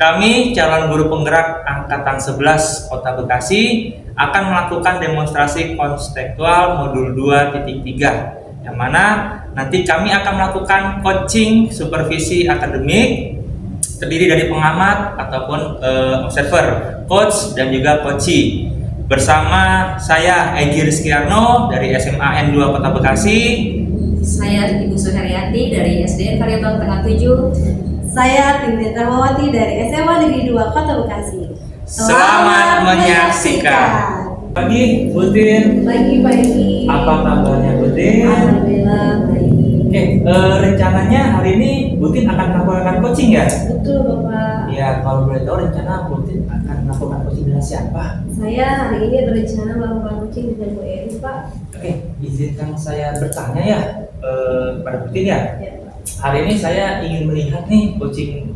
Kami calon guru penggerak angkatan 11 Kota Bekasi akan melakukan demonstrasi konstekstual modul 2.3 yang mana nanti kami akan melakukan coaching supervisi akademik terdiri dari pengamat ataupun observer, coach dan juga coachee. Bersama saya Egy Rizkyarno dari SMA N2 Kota Bekasi. Saya Ibu Suharyati dari SDN Karyabang Tengah 7. Saya Tintin Rahmawati dari SMA Negeri 2 Kota Bekasi. Selamat menyaksikan. Pagi, Bu Tin. Pagi. Apa kabarnya, Bu Tin? Alhamdulillah baik. Oke, rencananya hari ini Bu Tin akan melakukan coaching ya? Betul Bapak. Ya, kalau boleh tahu rencana Bu Tin akan melakukan coaching dengan siapa? Saya hari ini berencana melakukan coaching dengan Bu Eri, Pak. Oke, izinkan saya bertanya ya kepada Bu Tin ya. Ya. Hari ini saya ingin melihat nih coaching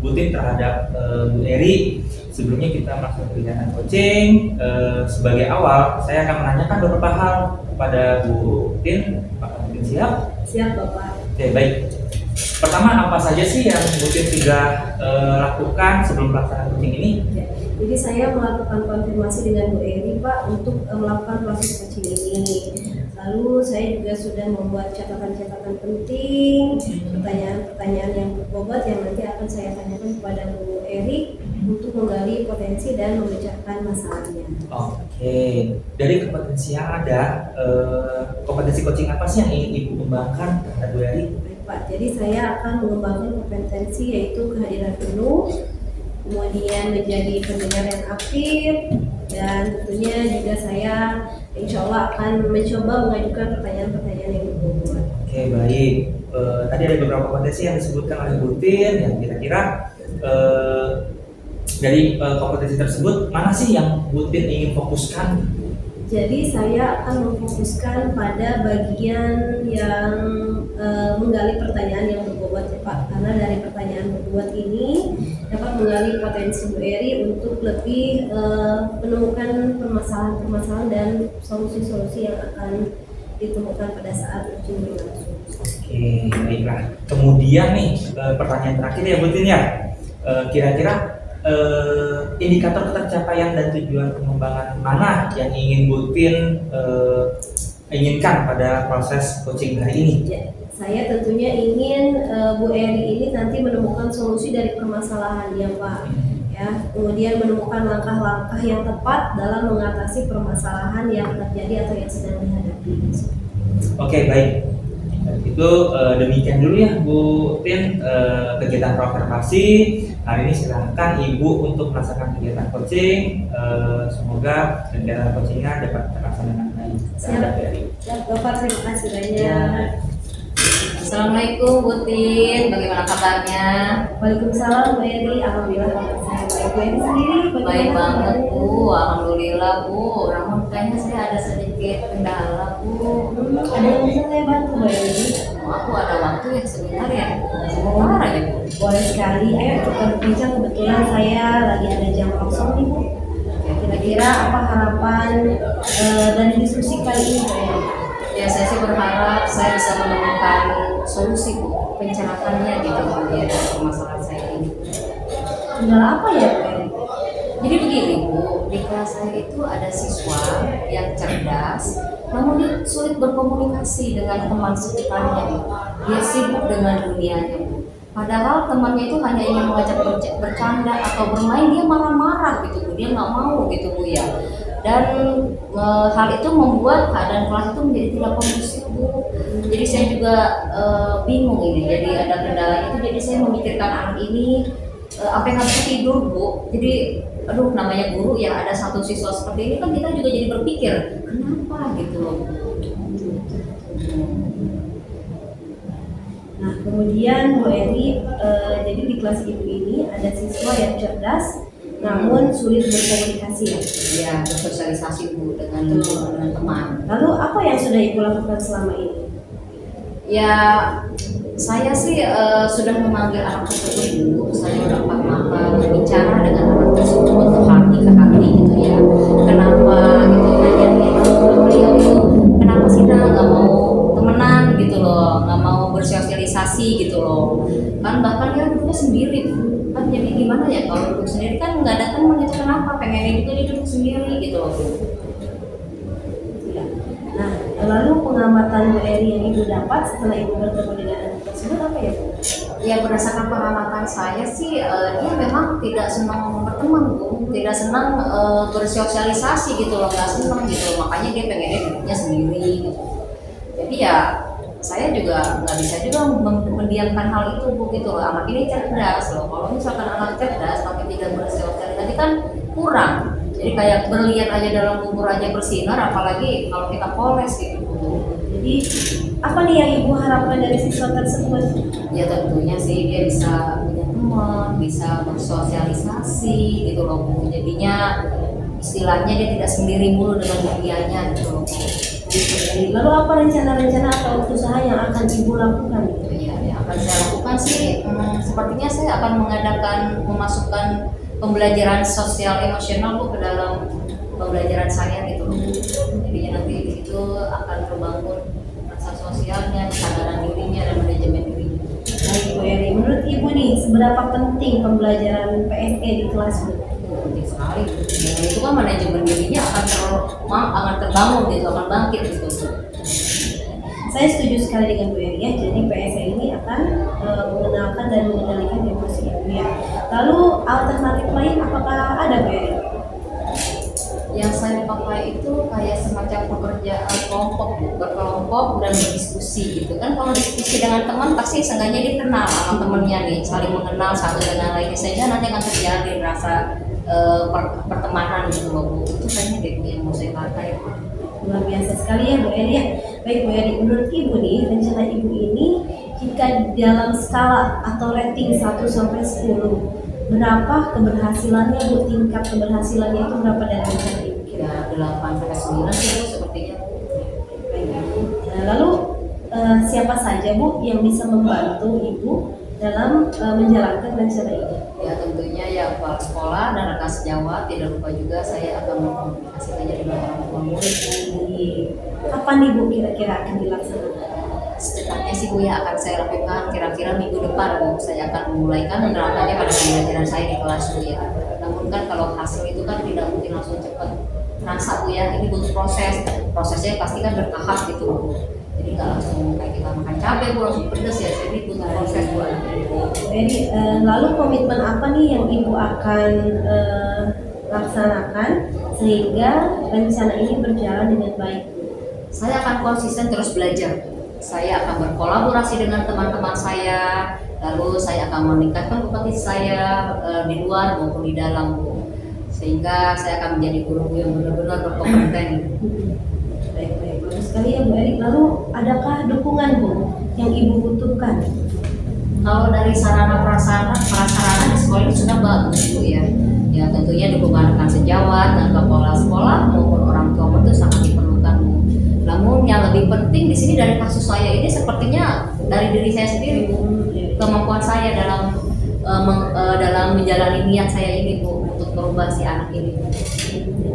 Bu Tin terhadap Bu Eri. Sebelumnya kita melakukan kegiatan coaching. Sebagai awal, saya akan menanyakan beberapa hal kepada Bu Tin. Apakah Bu Tin siap? Siap Bapak. Oke, baik. Pertama, apa saja sih yang Bu Tin sudah lakukan sebelum pelaksanaan coaching ini? Ya. Jadi saya melakukan konfirmasi dengan Bu Eri, Pak, untuk melakukan proses coaching ini. Lalu saya juga sudah membuat catatan-catatan penting, pertanyaan-pertanyaan yang berbobot yang nanti akan saya tanyakan kepada Bu Eri untuk menggali potensi dan memecahkan masalahnya. Oke, dari kompetensi yang ada, kompetensi coaching apa sih yang ingin Ibu kembangkan kepada Bu Eri? Baik, Pak, jadi saya akan mengembangkan kompetensi yaitu kehadiran penuh, kemudian menjadi pendengar yang aktif, dan tentunya juga saya insya Allah akan mencoba mengajukan pertanyaan-pertanyaan yang berbobot. Oke, baik. Tadi ada beberapa kompetensi yang disebutkan oleh Bu Tin yang kira-kira dari kompetensi tersebut mana sih yang Bu Tin ingin fokuskan? Jadi saya akan memfokuskan pada bagian yang menggali pertanyaan yang berbobot ya Pak, karena dari pertanyaan berbobot ini dapat menggali potensi Bu Eri untuk lebih menemukan permasalahan-permasalahan dan solusi-solusi yang akan ditemukan pada saat ujian berlangsung. Oke, baiklah. Kemudian nih pertanyaan terakhir ya Bu Tin ya, kira-kira indikator ketercapaian dan tujuan pengembangan mana yang ingin Bu Tin inginkan pada proses coaching hari ini? Ya, saya tentunya ingin Bu Eri ini nanti menemukan solusi dari permasalahan ya Pak. Ya, kemudian menemukan langkah-langkah yang tepat dalam mengatasi permasalahan yang terjadi atau yang sedang dihadapi. Oke, baik. Itu demikian dulu ya Bu Tin kegiatan konservasi. Hari ini silahkan Ibu untuk melaksanakan kegiatan coaching. Semoga kegiatan coachingnya dapat terlaksana dengan baik. Siap. Ya, Bapak terima kasih banyak. Assalamualaikum Bu Tin, bagaimana kabarnya? Waalaikumsalam Bu Eri, alhamdulillah kabar saya baik. Bu Eri sendiri bagaimana Baik banget kabarnya? Bu, alhamdulillah Bu. Namun kayaknya saya ada sedikit kendala Bu. Ada yang bisa saya bantu Bu Eri? Aku ada waktu ya sebentar ya, sebentar aja Bu. Boleh sekali, ayo kita berbincang. Kebetulan saya lagi ada jam kosong nih Bu. Kira-kira apa harapan dan diskusi kali ini Bu Eri? Ya saya sih berharap saya bisa menemukan solusi Bu, pencerahannya gitu Bu ya dari permasalahan saya ini. Kendala apa ya Bu Eri? Jadi begini Bu, di kelas saya itu ada siswa yang cerdas, namun dia sulit berkomunikasi dengan teman sekitarnya Bu. Dia sibuk dengan dunianya Bu. Padahal temannya itu hanya ingin mengajak bercanda atau bermain, dia marah-marah gitu Bu. Dia nggak mau gitu Bu ya. Dan hal itu membuat keadaan kelas itu menjadi tidak kondusif Bu. Jadi saya juga bingung ini. Jadi ada kendala itu. Jadi saya memikirkan anak ini sampai nggak bisa tidur Bu. Jadi aduh, namanya guru ya, ada satu siswa seperti ini kan kita juga jadi berpikir kenapa gitu loh. Nah, kemudian Bu Eri, jadi di kelas Ibu ini ada siswa yang cerdas, namun sulit berkomunikasi ya. Ya, bersosialisasi Bu dengan teman. Lalu apa yang sudah Ibu lakukan selama ini? Ya, saya sih sudah memanggil anak tersebut Bu. Saya dapat berbicara dengan anak tersebut hati ke hati gitu ya. Kenapa gitu nanya beliau itu kenapa sih nggak mau temenan gitu loh, nggak mau bersosialisasi gitu loh. Kan bahkan dia dulunya sendiri kan, jadi gimana ya kalau duduk sendiri kan nggak ada teman itu kenapa pengennya juga dia duduk sendiri gitu loh Bu. Ya. Nah, lalu pengamatan Bu Eri yang Ibu dapat setelah Ibu bertemu dengan anak tersebut apa ya Bu? Ya berdasarkan pengamatan saya sih dia memang tidak senang berteman Bu, tidak senang bersosialisasi gitu loh, nggak senang gitu loh. Makanya dia pengennya duduknya sendiri gitu. Jadi ya saya juga nggak bisa juga mendiamkan hal itu Bu gitu loh. Anak ini cerdas loh. Kalau misalkan anak cerdas tapi tidak bersosialisasi kan kurang. Jadi kayak berlian aja dalam bubur aja bersinar, apalagi kalau kita poles gitu Bu. Jadi apa nih yang Ibu harapkan dari siswa tersebut? Ya tentunya sih dia bisa punya teman, bisa bersosialisasi gitu loh Bu. Jadinya istilahnya dia tidak sendiri mulu dengan dunianya gitu loh Bu. Lalu apa rencana-rencana atau usaha yang akan Ibu lakukan? Ya, yang akan saya lakukan sih sepertinya saya akan memasukkan pembelajaran sosial emosional Bu ke dalam pembelajaran saya gitu loh. Jadinya nanti di situ akan terbangun rasa sosialnya, kesadaran dirinya dan manajemen dirinya. Baik Bu Eri, menurut Ibu nih seberapa penting pembelajaran PSE di kelas Bu? Penting sekali. Yang itu kan manajemen dirinya akan terbangun gitu, akan bangkit gitu. Saya setuju sekali dengan Bu Eri ya. Jadi PSE ini akan mengenalkan dan mengendalikan emosi Ibu ya. Lalu alternatif lain apakah ada Bu Eri? Yang saya pakai itu kayak semacam pekerjaan kelompok, berkelompok dan berdiskusi gitu kan. Kalau diskusi dengan teman pasti seenggaknya dia kenal sama temennya nih, saling mengenal satu dengan lainnya, sehingga nanti akan terjalin rasa pertemanan gitu loh Bu. Itu kayaknya deh yang mau saya pakai. Luar biasa sekali ya Bu Eri ya. Baik Bu Eri, menurut Ibu nih rencana Ibu ini jika dalam skala atau rating 1 sampai 10 berapa keberhasilannya Bu? Tingkat keberhasilannya itu berapa dari rencana Ibu? Ya 8 sampai 9 sih Bu sepertinya. Baik, Bu. Nah, lalu siapa saja Bu yang bisa membantu Ibu dalam menjalankan rencana ini? Ya tentunya ya kepala sekolah dan rekan sejawat, tidak lupa juga saya akan mengkomunikasikannya dengan orang tua murid. Kapan nih Bu kira-kira akan dilaksanakan? Secepatnya sih Bu ya akan saya lakukan kira-kira minggu depan Bu. Saya akan memulaikan menerapkannya pada pembelajaran saya di kelas Bu ya. Namun kan kalau hasil itu kan tidak mungkin langsung cepat terasa Bu ya. Ini butuh prosesnya pasti kan bertahap gitu Bu. Jadi nggak langsung kayak kita makan cabai Bu langsung pedes ya. Jadi butuh proses Bu. Jadi lalu komitmen apa nih yang Ibu akan laksanakan sehingga rencana ini berjalan dengan baik? Saya akan konsisten terus belajar. Saya akan berkolaborasi dengan teman-teman saya, lalu saya akan meningkatkan kompetisi saya di luar maupun di dalam Bu. Sehingga saya akan menjadi guru yang benar-benar berkompeten. Baik, bagus sekali ya Bu Eri. Lalu adakah dukungan Bu yang Ibu butuhkan? Kalau dari sarana prasarana di sekolah ini sudah bagus Bu ya. Ya tentunya dukungan rekan sejawat dan kepala sekolah maupun orang tua itu sangat diperlukan Bu. Namun yang lebih penting di sini dari kasus saya ini sepertinya dari diri saya sendiri Bu. Kemampuan saya dalam menjalani niat saya ini Bu untuk merubah si anak ini.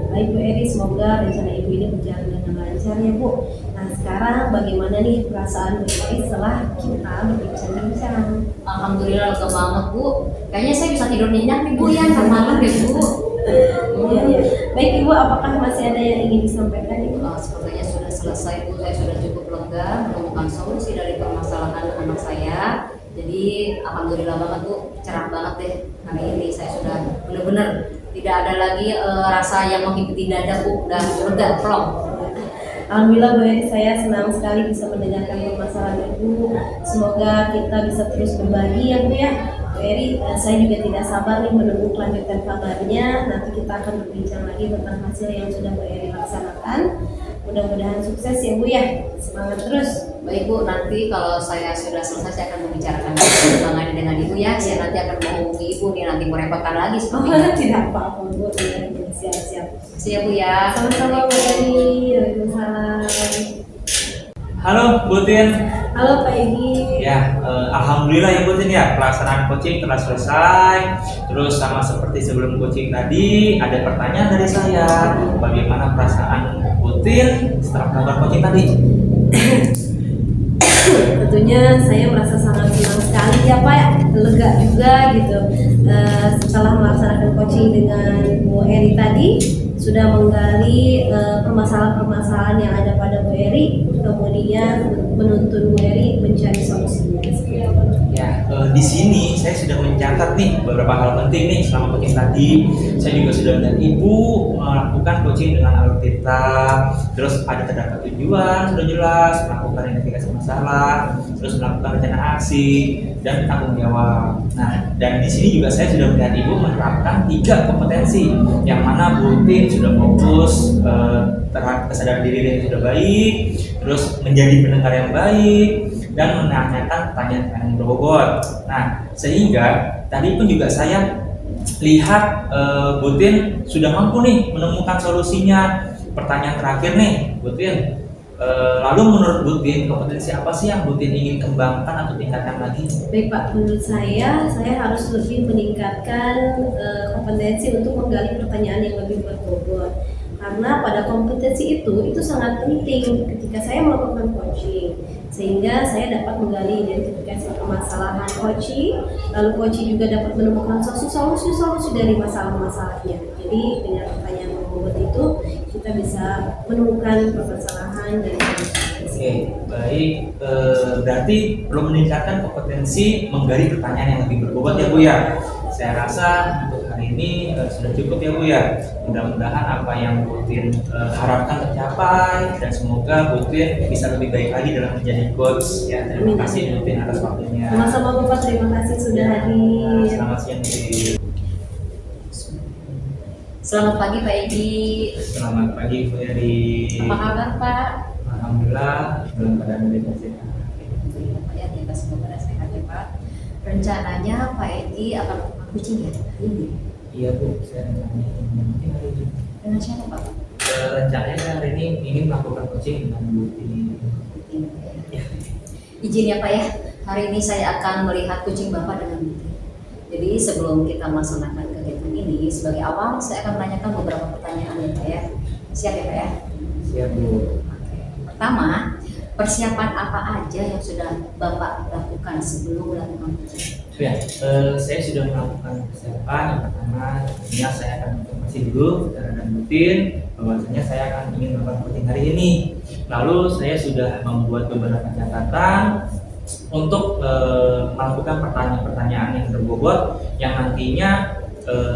Baik Bu Eri, semoga rencana Ibu ini berjalan dengan lancar ya Bu. Nah sekarang bagaimana nih perasaan Bu Eri setelah kita berbincang-bincang? Alhamdulillah lega banget Bu. Kayaknya saya bisa tidur nyenyak nih Bu ya, malam deh Bu. Iya. Baik Ibu, apakah masih ada yang ingin disampaikan Ibu? Sepertinya sudah selesai Bu, saya sudah cukup lega menemukan solusi dari permasalahan anak saya. Jadi alhamdulillah banget Bu, cerah banget deh hari ini. Saya sudah benar-benar tidak ada lagi rasa yang menghimpit dada Bu, dan lega plong. Alhamdulillah Bu Eri, saya senang sekali bisa mendengarkan permasalahan Ibu. Semoga kita bisa terus berbagi ya Bu ya. Bu Eri, saya juga tidak sabar nih menunggu kelanjutan kabarnya. Nanti kita akan berbincang lagi tentang hasil yang sudah Bu Eri laksanakan. Mudah-mudahan sukses ya Bu ya. Semangat terus. Baik Bu, nanti kalau saya sudah selesai saya akan membicarakan perkembangan dengan Ibu ya. Saya nanti akan menghubungi Ibu nih, nanti merepotkan lagi seperti ini. Tidak apa-apa Bu, siap-siap. Siap Bu ya. Sama-sama Bu Eri. Waalaikumsalam. Halo Bu Tin. Halo Pak Egi. Ya, alhamdulillah ya Bu Tin ya, pelaksanaan coaching telah selesai. Terus sama seperti sebelum coaching tadi, ada pertanyaan dari saya. Bagaimana perasaan Bu Tin setelah melakukan coaching tadi? Tentunya saya merasa sangat senang sekali ya Pak, lega juga gitu. coaching dengan Bu Eri tadi sudah menggali permasalahan-permasalahan yang ada pada Bu Eri, kemudian menuntun Bu Eri mencari solusinya. Ya, di sini saya sudah mencatat nih beberapa hal penting nih selama coaching tadi. Saya juga sudah melihat Ibu melakukan coaching dengan alur cerita, terus ada terdapat tujuan sudah jelas, melakukan identifikasi masalah, terus melakukan rencana aksi dan tanggung jawab. Nah, dan di sini juga saya sudah melihat Ibu menerapkan 3 kompetensi, yang mana Bu Tin sudah fokus terhadap kesadaran diri yang sudah baik, terus menjadi pendengar yang baik, dan menanyakan pertanyaan yang berbobot. Nah, sehingga tadi pun juga saya lihat Bu Tin sudah mampu nih menemukan solusinya. Pertanyaan terakhir nih, Bu Tin, lalu menurut Bu Tin, kompetensi apa sih yang Bu Tin ingin kembangkan atau tingkatkan lagi? Baik Pak, menurut saya harus lebih meningkatkan kompetensi untuk menggali pertanyaan yang lebih berbobot. Karena pada kompetensi itu sangat penting ketika saya melakukan coaching, sehingga saya dapat menggali identifikasi permasalahan coaching, lalu coaching juga dapat menemukan solusi dari masalah-masalahnya. Jadi dengan pertanyaan berbobot itu kita bisa menemukan permasalahan dan solusi. Oke, baik. Berarti perlu meningkatkan kompetensi menggali pertanyaan yang lebih berbobot ya Bu ya. Saya rasa untuk hari ini sudah cukup ya Bu ya. Mudah-mudahan apa yang Bu Tin harapkan tercapai, dan semoga Bu Tin bisa lebih baik lagi dalam menjadi coach. Ya, terima kasih Bu Tin atas waktunya. Sama-sama Bapak, terima kasih sudah hadir. Selamat siang Bu Tin. Selamat pagi Pak Edi. Selamat pagi Bu Eri. Apa kabar Pak? Alhamdulillah dalam keadaan lebih sehat. Pak ya, kita semoga sehat ya Pak. Rencananya Pak Edi akan coaching ya hari ini. Iya Bu, saya rencananya mungkin hari ini. Dengan siapa Pak? Rencananya saya hari ini ingin melakukan coaching dengan Bu Tin. Ya. Izin ya Pak ya, hari ini saya akan melihat coaching Bapak dengan Bu Tin. Jadi sebelum kita melaksanakan kegiatan ini, sebagai awal saya akan menanyakan beberapa pertanyaan ya Pak ya. Siap ya Pak ya? Siap Bu. Oke. Pertama, persiapan apa aja yang sudah Bapak lakukan sebelum melakukan coaching? Ya, saya sudah melakukan persiapan. Yang pertama, tentunya saya akan informasi dulu dan rutin bahwasanya saya akan ingin melakukan coaching hari ini. Lalu saya sudah membuat beberapa catatan untuk melakukan pertanyaan-pertanyaan yang berbobot yang nantinya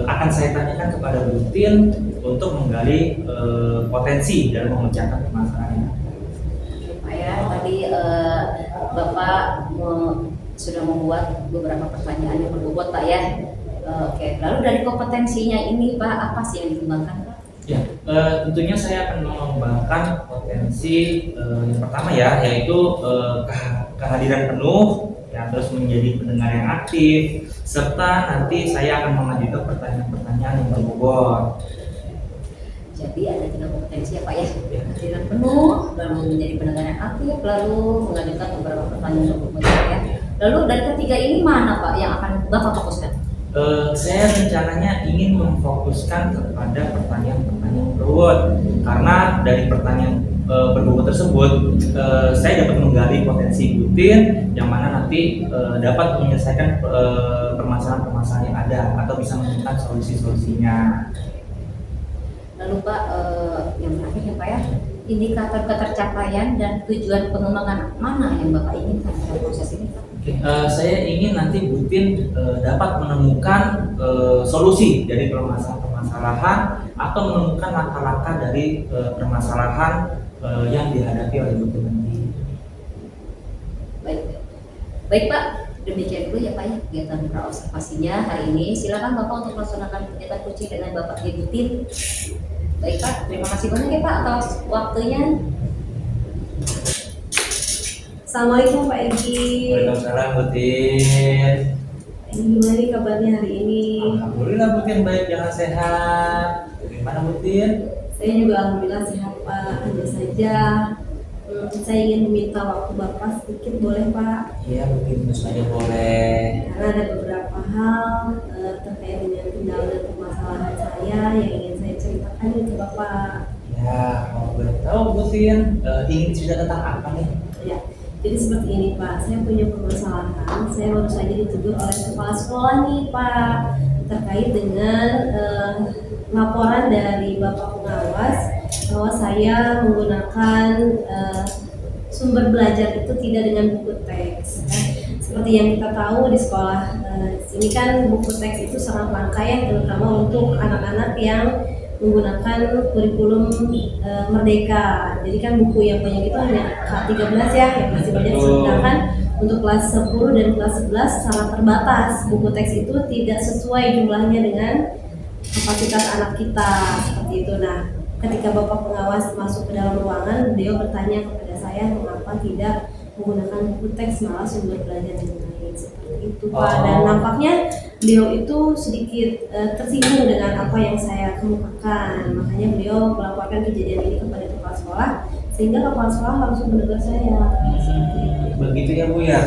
akan saya tanyakan kepada Bu Tin untuk menggali potensi dalam memecahkan permasalahan. Pak ya, tadi Bapak sudah membuat beberapa pertanyaan yang berbobot Pak ya. Oke, lalu dari kompetensinya ini Pak, apa sih yang dikembangkan Pak? Ya, tentunya saya akan mengembangkan potensi yang pertama ya, yaitu kehadiran penuh, ya, terus menjadi pendengar yang aktif, serta nanti saya akan mengajukan pertanyaan-pertanyaan yang berbobot. Jadi ada 3 kompetensi ya Pak ya, kehadiran penuh, lalu menjadi pendengar yang aktif, lalu mengajukan beberapa pertanyaan yang berbobot ya. Lalu dari ketiga ini mana Pak yang akan Bapak fokuskan? Saya rencananya ingin memfokuskan kepada pertanyaan-pertanyaan berbobot, karena dari pertanyaan berbobot tersebut saya dapat menggali potensi Bu Tin yang mana nanti dapat menyelesaikan permasalahan-permasalahan yang ada atau bisa menemukan solusi-solusinya. Lalu Pak, yang terakhir ya Pak ya, indikator ketercapaian dan tujuan pengembangan mana yang Bapak inginkan dalam proses ini Pak? Saya ingin nanti Bu Tin dapat menemukan solusi dari permasalahan-permasalahan atau menemukan langkah-langkah dari permasalahan yang dihadapi oleh Bu Tin nanti. Baik Pak, demikian dulu ya Pak ya kegiatan praobservasinya hari ini. Silakan Bapak untuk melaksanakan kegiatan coaching dengan Bapak Ibu Tin. Baik Pak, terima kasih banyak ya Pak atas waktunya. Assalamualaikum Pak Egi. Waalaikumsalam Bu Tin. Gimana nih kabarnya hari ini? Alhamdulillah Bu Tin baik, jangan sehat. Bagaimana Bu Tin? Saya juga alhamdulillah sehat Pak. Hanya saja saya ingin meminta waktu Bapak sedikit, boleh Pak? Iya Bu Tin, tentu saja boleh. Karena ada beberapa hal terkait dengan kendala dan permasalahan saya yang ingin saya ceritakan nih ke Bapak. Ya, kalau boleh tahu Bu Tin, ingin cerita tentang apa nih? Ya, jadi seperti ini Pak, saya punya permasalahan. Saya baru saja ditegur oleh kepala sekolah nih Pak, terkait dengan laporan dari Bapak Pengawas bahwa saya menggunakan sumber belajar itu tidak dengan buku teks. Seperti yang kita tahu di sekolah sini kan buku teks itu sangat langka ya, terutama untuk anak-anak yang menggunakan kurikulum Merdeka. Jadi kan buku yang banyak itu hanya K13 ya, yang masih banyak. Sedangkan untuk kelas 10 dan kelas 11 sangat terbatas. Buku teks itu tidak sesuai jumlahnya dengan kapasitas anak kita, seperti itu. Nah, ketika Bapak Pengawas masuk ke dalam ruangan, beliau bertanya kepada saya mengapa tidak menggunakan buku teks, malah sumber belajar yang lain, seperti itu Pak. Dan nampaknya beliau itu sedikit tersinggung dengan apa yang saya kemukakan, makanya beliau melaporkan kejadian ini kepada kepala sekolah, sehingga kepala sekolah langsung menegur saya. Begitu ya Bu ya.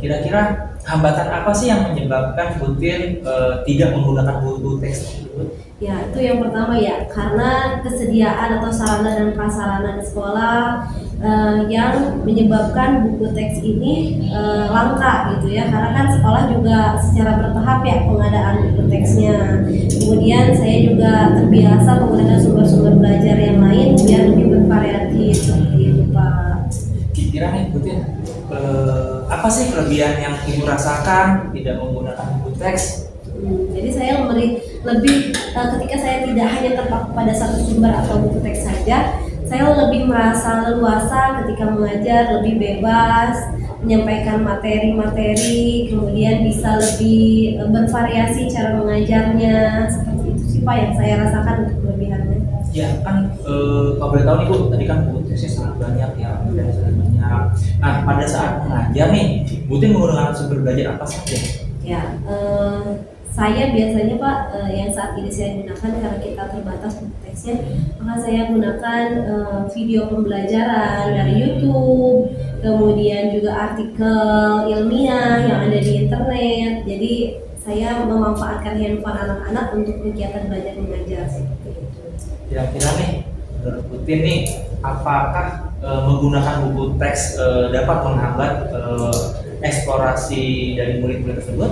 Kira-kira hambatan apa sih yang menyebabkan Butin tidak menggunakan buku teks tersebut? Ya, itu yang pertama ya, karena kesediaan atau sarana dan prasarana di sekolah yang menyebabkan buku teks ini langka gitu ya, karena kan sekolah juga secara bertahap ya pengadaan buku teksnya. Kemudian saya juga terbiasa menggunakan sumber-sumber belajar yang lain biar lebih bervariatif, seperti itu Pak. Kira nih Butin, apa sih kelebihan yang Ibu rasakan tidak menggunakan buku teks? Jadi saya lebih ketika saya tidak hanya terpaku pada satu sumber atau buku teks saja, saya lebih merasa leluasa ketika mengajar, lebih bebas menyampaikan materi-materi, kemudian bisa lebih bervariasi cara mengajarnya, seperti itu sih Pak yang saya rasakan untuk kelebihannya. Ya kan, kalau boleh tahu nih Bu, tadi kan buku teksnya sangat banyak ya, dan sangat banyak. Nah, pada saat mengajar nih, Butin menggunakan sumber belajar apa saja? Ya, saya biasanya Pak yang saat ini saya gunakan karena kita terbatas buku teksnya, maka saya gunakan video pembelajaran dari YouTube, kemudian juga artikel ilmiah yang ada di internet. Jadi saya memanfaatkan handphone anak-anak untuk kegiatan belajar mengajar seperti itu. Kira-kira nih, menurut Butin nih, apakah menggunakan buku teks dapat menghambat eksplorasi dari murid-murid tersebut?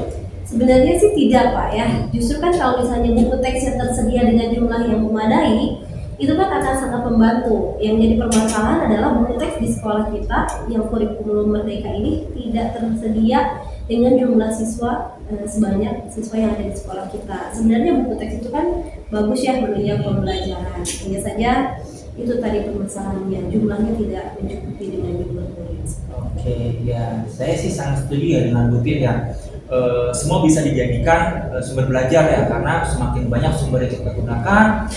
Sebenarnya sih tidak Pak ya, justru kan kalau misalnya buku teks yang tersedia dengan jumlah yang memadai, itu kan akan sangat membantu. Yang jadi permasalahan adalah buku teks di sekolah kita yang kurikulum Merdeka ini tidak tersedia dengan jumlah siswa sebanyak siswa yang ada di sekolah kita. Sebenarnya buku teks itu kan bagus ya menunjang pembelajaran, hanya saja itu tadi permasalahannya, jumlahnya tidak mencukupi dengan jumlah murid. Oke, ya saya sih sangat setuju ya dengan Butin ya. Semua bisa dijadikan sumber belajar ya, karena semakin banyak sumber yang kita gunakan,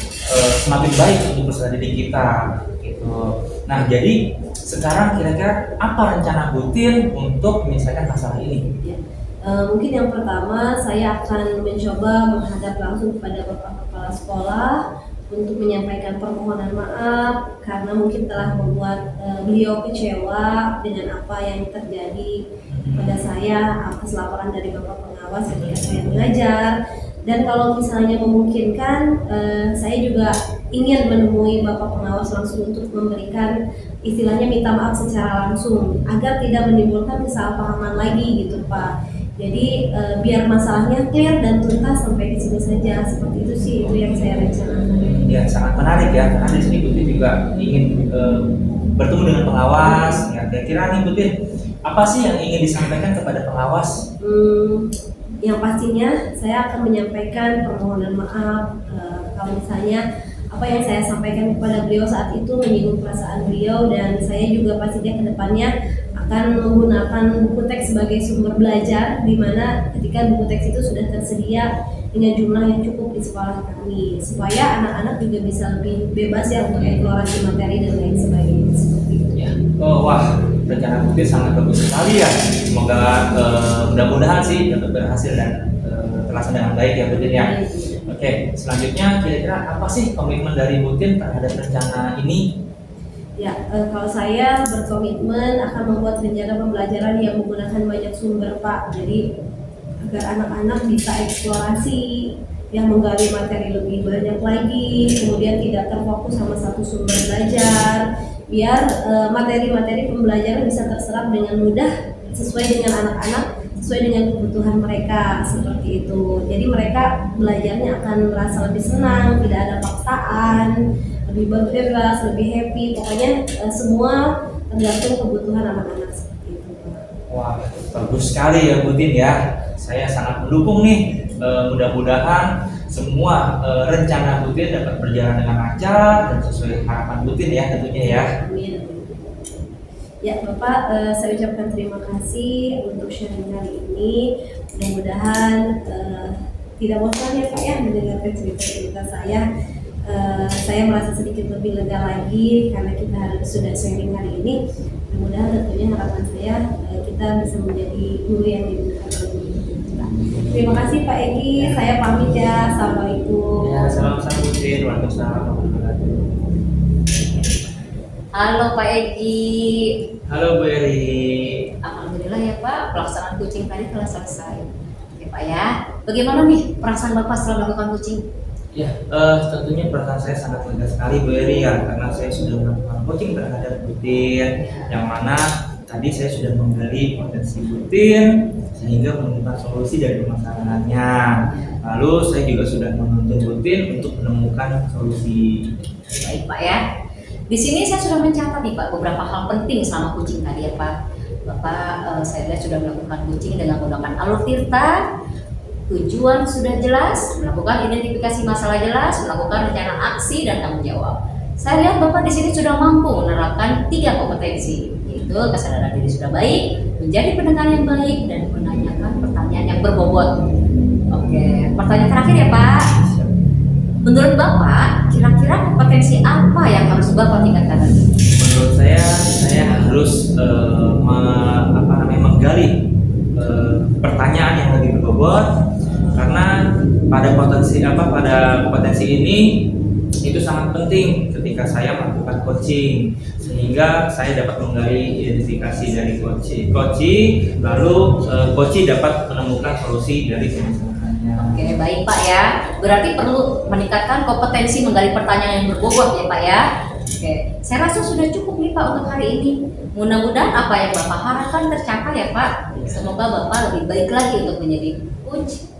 semakin baik untuk peserta didik kita gitu. Nah, jadi sekarang kira-kira apa rencana Butin untuk menyelesaikan masalah ini? Ya. Mungkin yang pertama saya akan mencoba menghadap langsung kepada Bapak Kepala Sekolah untuk menyampaikan permohonan maaf karena mungkin telah membuat beliau kecewa dengan apa yang terjadi pada saya atas laporan dari Bapak Pengawas ketika saya mengajar. Dan kalau misalnya memungkinkan, saya juga ingin menemui Bapak Pengawas langsung untuk memberikan istilahnya minta maaf secara langsung agar tidak menimbulkan kesalahpahaman lagi gitu Pak. Jadi biar masalahnya clear dan tuntas sampai di sini saja, seperti itu sih, itu yang saya rencanakan. Ya sangat menarik ya, karena di sini Butin juga ingin bertemu dengan pengawas. Ya, kira-kira nih Butin, apa sih yang ingin disampaikan kepada pengawas? Yang pastinya saya akan menyampaikan permohonan maaf kalau misalnya apa yang saya sampaikan kepada beliau saat itu menyinggung perasaan beliau, dan saya juga pastinya kedepannya akan menggunakan buku teks sebagai sumber belajar, di mana ketika buku teks itu sudah tersedia dengan jumlah yang cukup di sekolah kami, supaya anak-anak juga bisa lebih bebas ya untuk eksplorasi materi dan lain sebagainya seperti itu. Ya, wah, rencana Butin sangat bagus sekali ya. Semoga mudah-mudahan sih dapat berhasil dan terlaksana dengan baik ya Butin ya. Oke, selanjutnya kira-kira apa sih komitmen dari Butin terhadap rencana ini? Ya, kalau saya berkomitmen akan membuat rencana pembelajaran yang menggunakan banyak sumber Pak. Jadi agar anak-anak bisa eksplorasi, yang menggali materi lebih banyak lagi, kemudian tidak terfokus sama satu sumber belajar, biar materi-materi pembelajaran bisa terserap dengan mudah sesuai dengan anak-anak sesuai dengan kebutuhan mereka seperti itu. Jadi mereka belajarnya akan merasa lebih senang, tidak ada paksaan, lebih bebas, lebih happy. Pokoknya semua tergantung kebutuhan anak-anak seperti itu. Wah, bagus sekali ya Bu Tin ya. Saya sangat mendukung nih. Mudah-mudahan semua rencana Bu Tin dapat berjalan dengan lancar dan sesuai harapan Bu Tin ya tentunya ya. Amin. Ya Bapak, saya ucapkan terima kasih untuk sharing kali ini. Mudah-mudahan tidak bosan ya Pak ya mendengarkan cerita-cerita saya. Saya merasa sedikit lebih lega lagi karena kita sudah sharing hari ini. Mudah-mudahan tentunya harapan saya kita bisa menjadi guru yang dibutuhkan oleh guru kita. Terima kasih Pak Egi, saya pamit ya. Assalamualaikum. Ya, salam-salam Bu Tin. Waalaikumsalam. Halo Pak Egi. Halo Bu Eri. Alhamdulillah ya Pak, pelaksanaan coaching tadi telah selesai. Oke Pak ya, bagaimana nih perasaan Bapak setelah melakukan coaching? Ya, tentunya perasaan saya sangat lega sekali Bu Eri ya, karena saya sudah melakukan coaching terhadap Bu Tin, yang mana tadi saya sudah menggali potensi Bu Tin sehingga menemukan solusi dari permasalahannya. Lalu saya juga sudah menuntun Bu Tin untuk menemukan solusi. Baik Pak ya. Di sini saya sudah mencatat nih Pak beberapa hal penting selama coaching tadi ya Pak. Bapak saya lihat sudah melakukan coaching dengan menggunakan alur tirta, tujuan sudah jelas, melakukan identifikasi masalah jelas, melakukan rencana aksi dan tanggung jawab. Saya lihat Bapak di sini sudah mampu menerapkan 3 kompetensi, yaitu kesadaran diri sudah baik, menjadi pendengar yang baik, dan menanyakan pertanyaan yang berbobot. Oke, pertanyaan terakhir ya Pak. Menurut Bapak, kira-kira kompetensi apa yang harus Bapak tingkatkan? Menurut saya harus menggali pertanyaan yang lebih berbobot, karena pada kompetensi ini itu sangat penting ketika saya melakukan coaching, sehingga saya dapat menggali identifikasi dari coaching, lalu coaching dapat menemukan solusi dari permasalahannya. Oke, baik Pak ya. Berarti perlu meningkatkan kompetensi menggali pertanyaan yang berbobot ya Pak ya. Oke, saya rasa sudah cukup nih Pak untuk hari ini. Mudah-mudahan apa yang Bapak harapkan tercapai ya Pak. Semoga Bapak lebih baik lagi untuk menjadi coach.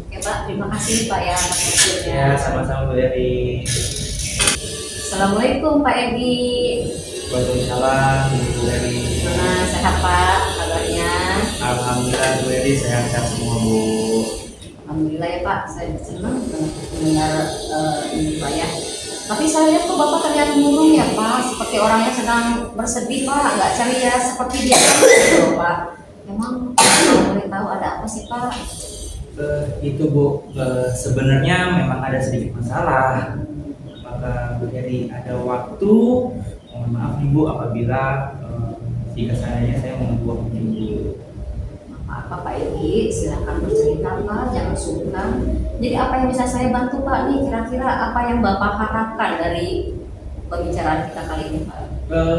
Oke Pak, terima kasih Pak ya atas waktunya. Ya, sama-sama Bu Eri. Assalamualaikum Pak Edi. Waalaikumsalam Bu Eri. Gimana, sehat Pak kabarnya? Alhamdulillah Bu Eri sehat-sehat semua Bu. Alhamdulillah ya Pak, saya senang banget mendengar ini Pak ya. Tapi saya lihat kok Bapak terlihat murung ya Pak, seperti orangnya sedang bersedih Pak, nggak ceria seperti biasa gitu Pak. Memang kalau boleh tahu ada apa sih Pak? Itu Bu, sebenarnya memang ada sedikit masalah. Apakah Bu Eri ada waktu? Mohon maaf nih Bu apabila jika saya membuat ini. Apa Pak Edi, silahkan bercerita Pak, jangan sungkan. Jadi apa yang bisa saya bantu Pak nih, kira-kira apa yang Bapak harapkan dari pembicaraan kita kali ini Pak?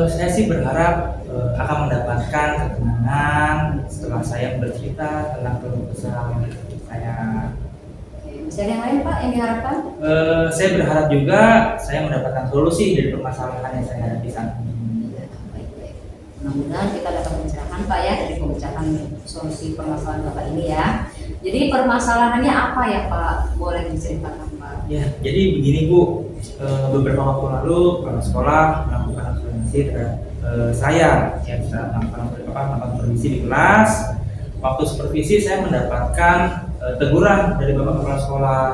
Saya sih berharap akan mendapatkan ketenangan setelah saya bercerita tentang keluh kesah saya. Oke, bisa ada yang lain Pak yang diharapkan? Saya berharap juga saya mendapatkan solusi dari permasalahan yang saya hadapi saat ini. Baik. Mudah-mudahan kita dapat mencerahkan Pak ya dari pembicaraan solusi permasalahan Bapak ini ya. Jadi permasalahannya apa ya Pak? Boleh diceritakan Pak? Ya, jadi begini Bu, beberapa waktu lalu kepala sekolah melakukan asuransi terhadap saya yang sedang melakukan supervisi di kelas. Waktu supervisi saya mendapatkan teguran dari Bapak Kepala Sekolah.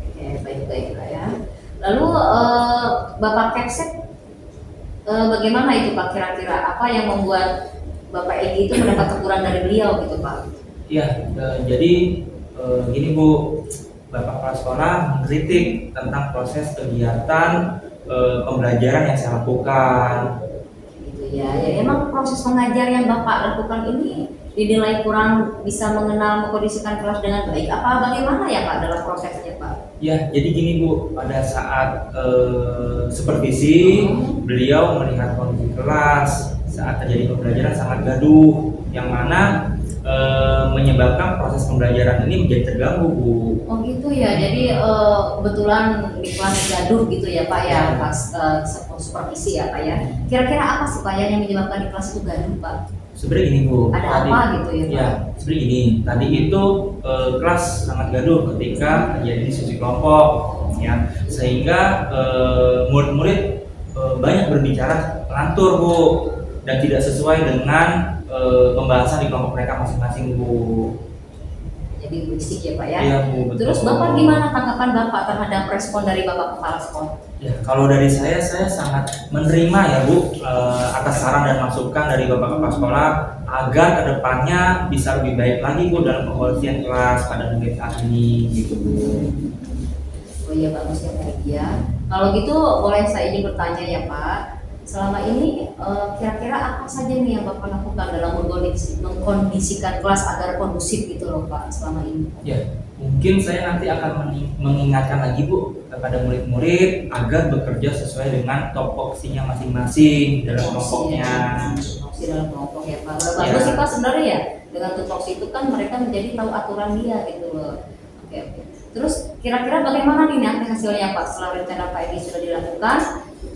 Oke, baik Pak ya. Lalu Bapak Kepsek bagaimana itu Pak kira-kira apa yang membuat Bapak Egi itu mendapat teguran dari beliau gitu Pak? Iya, jadi gini Bu, Bapak Kepala Sekolah mengkritik tentang proses kegiatan pembelajaran yang saya lakukan. Gitu ya. Jadi emang proses mengajar yang Bapak lakukan ini dinilai kurang bisa mengenal mengkondisikan kelas dengan baik. Apa bagaimana ya Pak dalam prosesnya Pak? Ya, jadi gini Bu, pada saat supervisi beliau melihat kondisi kelas saat terjadi pembelajaran sangat gaduh, yang mana menyebabkan proses pembelajaran ini menjadi terganggu Bu. Oh gitu ya, jadi kebetulan di kelas gaduh gitu ya Pak ya pas supervisi ya Pak ya. Kira-kira apa sih Pak yang menyebabkan di kelas itu gaduh Pak? Sebenarnya gini Bu, Ada apa gitu ya Pak? ya sebenarnya gini, tadi itu kelas sangat gaduh ketika terjadi diskusi kelompok, ya sehingga murid-murid banyak berbicara lantur Bu, dan tidak sesuai dengan pembahasan di kelompok mereka masing-masing Bu. Jadi berisik ya Pak ya. Iya Bu, betul. Terus Bapak gimana tanggapan Bapak terhadap respon dari Bapak Kepala Sekolah? Ya, kalau dari saya sangat menerima ya Bu atas saran dan masukan dari Bapak Kepala Sekolah agar kedepannya bisa lebih baik lagi Bu dalam pengisian kelas pada murid saat ini gitu Bu. Oh iya bagus ya Pak ya. Kalau gitu boleh saya izin bertanya ya Pak. Selama ini kira-kira apa saja nih yang Bapak lakukan dalam mengkondisikan kelas agar kondusif gitu loh Pak selama ini? Ya, mungkin saya nanti akan mengingatkan lagi Bu kepada murid-murid agar bekerja sesuai dengan topoksinya masing-masing dalam kelompoknya. Tupoksi dalam kelompok ya Pak. Udah Ya. bagus sih Pak sebenarnya ya. Dengan tupoksi itu kan mereka menjadi tahu aturan dia gitu loh. Oke. Terus kira-kira bagaimana nih nanti hasilnya Pak setelah rencana Pak ini sudah dilakukan?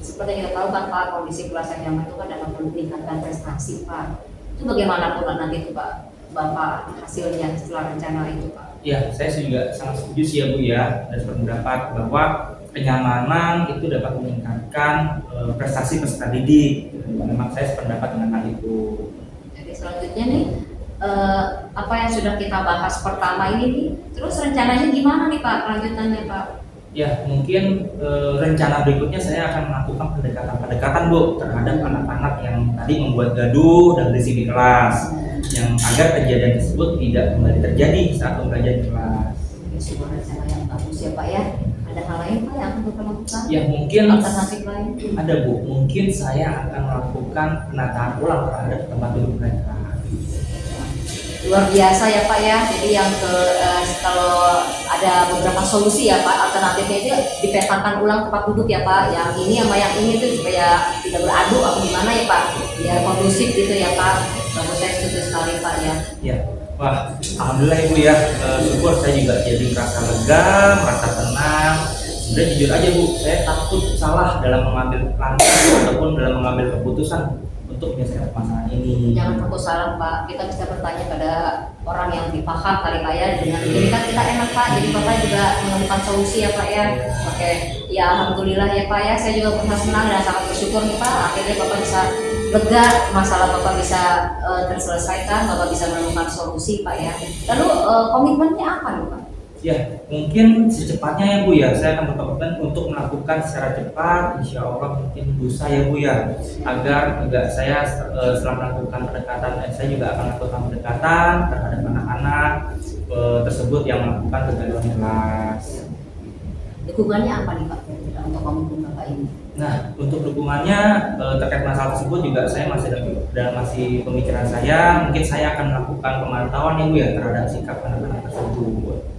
Seperti yang kita tahu kan Pak, kondisi kelas yang nyaman itu kan dapat meningkatkan prestasi Pak. Itu bagaimana pun nanti itu Pak, Bapak hasilnya setelah rencana itu Pak? Ya, saya juga sangat setuju sih ya Bu ya, dan berpendapat bahwa kenyamanan itu dapat meningkatkan prestasi peserta didik. Memang saya sependapat dengan hal itu. Jadi selanjutnya nih, apa yang sudah kita bahas pertama ini nih, terus rencananya gimana nih Pak, kelanjutannya Pak? Ya, mungkin rencana berikutnya saya akan melakukan pendekatan-pendekatan Bu terhadap anak-anak yang tadi membuat gaduh dan berisik di kelas, yang agar kejadian tersebut tidak kembali terjadi saat pembelajaran di kelas. Ini sebuah rencana yang bagus ya Pak ya. Ada hal lain Pak yang akan Bapak lakukan? Ya, mungkin Alternatif lain? ada Bu, mungkin saya akan melakukan penataan ulang terhadap tempat duduk mereka. Luar biasa ya Pak ya. Jadi yang kalau ada beberapa solusi ya Pak, alternatifnya itu dipetakan ulang tempat duduk ya Pak. Yang ini sama yang ini itu supaya tidak beradu atau gimana ya Pak, biar kondusif gitu ya Pak. Bagus, saya setuju sekali Pak ya. Ya, wah, alhamdulillah Ibu ya. Syukur saya juga jadi merasa lega, merasa tenang. Sebenarnya jujur aja Bu, saya takut salah dalam mengambil langkah ataupun dalam mengambil keputusan untuk menyelesaikan permasalahan ini. Jangan takut salah Pak, kita bisa bertanya pada orang yang lebih paham kali Pak ya. Dengan ini kan kita enak Pak, jadi Bapak juga menemukan solusi ya Pak ya. Oke, ya alhamdulillah ya Pak ya, saya juga merasa senang dan sangat bersyukur nih Pak. Akhirnya Bapak bisa lega, masalah Bapak bisa terselesaikan, Bapak bisa menemukan solusi Pak ya. Lalu komitmennya apa nih Pak? Ya, mungkin secepatnya ya Bu ya, saya akan berkomitmen untuk melakukan secara cepat, insya Allah mungkin lusa ya Bu ya, agar juga saya setelah melakukan pendekatan, saya juga akan melakukan pendekatan terhadap anak-anak tersebut yang melakukan kegaduhan kelas. Dukungannya apa nih Pak kira-kira untuk komitmen Bapak ini? Nah, untuk dukungannya terkait masalah tersebut juga saya masih dalam masih pemikiran saya, mungkin saya akan melakukan pemantauan ya Bu ya terhadap sikap anak-anak tersebut.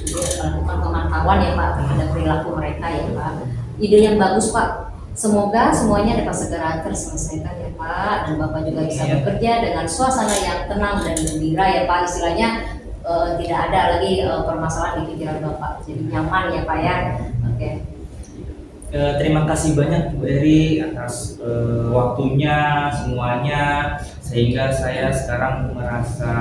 Melakukan pemantauan ya Pak terhadap perilaku mereka ya Pak. Ide yang bagus Pak. Semoga semuanya dapat segera terselesaikan ya Pak, dan Bapak juga bisa bekerja dengan suasana yang tenang dan gembira ya Pak. Istilahnya tidak ada lagi permasalahan di pikiran Bapak, jadi nyaman ya Pak ya. Oke. Terima kasih banyak Bu Eri atas waktunya semuanya, sehingga saya sekarang merasa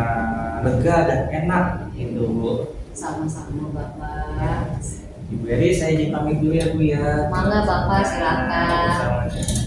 lega dan enak gitu Bu. Sama-sama Bapak. Ibu Eri, saya izin pamit dulu ya Bu ya. Mangga Bapak silakan. Assalamualaikum.